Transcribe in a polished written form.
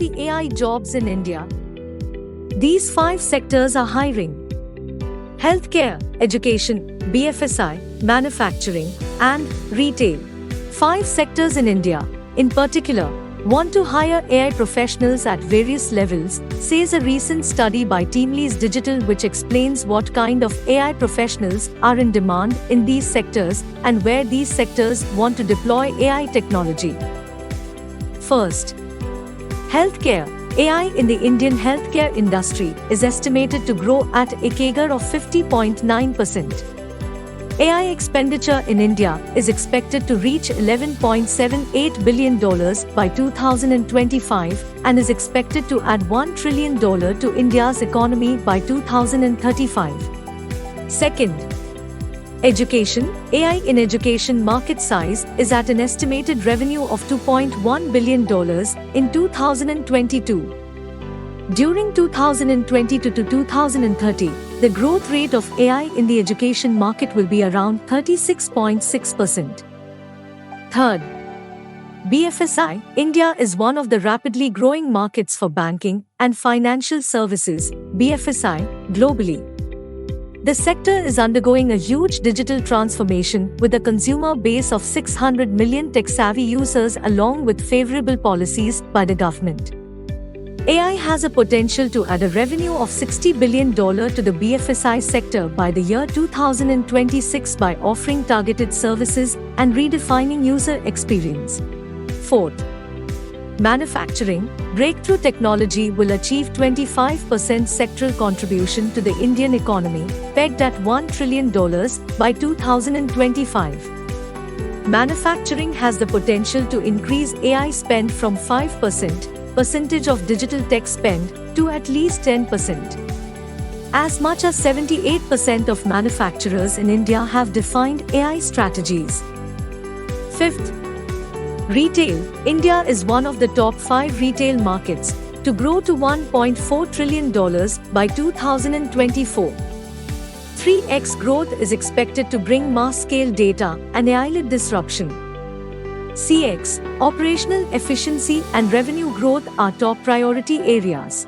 the AI jobs in India. These 5 sectors are hiring: healthcare, education, BFSI, manufacturing, and retail. 5 sectors in India, in particular, want to hire AI professionals at various levels, says a recent study by Teamlease Digital, which explains what kind of AI professionals are in demand in these sectors and where these sectors want to deploy AI technology. First, healthcare. AI in the Indian healthcare industry is estimated to grow at a CAGR of 50.9%. AI expenditure in India is expected to reach $11.78 billion by 2025 and is expected to add $1 trillion to India's economy by 2035. Second, education. AI in education market size is at an estimated revenue of $2.1 billion in 2022. During 2022 to 2030, the growth rate of AI in the education market will be around 36.6%. Third, BFSI. India is one of the rapidly growing markets for banking and financial services, BFSI, globally. The sector is undergoing a huge digital transformation with a consumer base of 600 million tech-savvy users along with favorable policies by the government. AI has a potential to add a revenue of $60 billion to the BFSI sector by the year 2026 by offering targeted services and redefining user experience. Fourth, manufacturing. Breakthrough technology will achieve 25% sectoral contribution to the Indian economy, pegged at $1 trillion by 2025. Manufacturing has the potential to increase AI spend from 5% of digital tech spend to at least 10%. As much as 78% of manufacturers in India have defined AI strategies. Fifth, retail. India is one of the top 5 retail markets to grow to $1.4 trillion by 2024. 3x growth is expected to bring mass-scale data and AI-led disruption. CX, operational efficiency and revenue growth are top priority areas.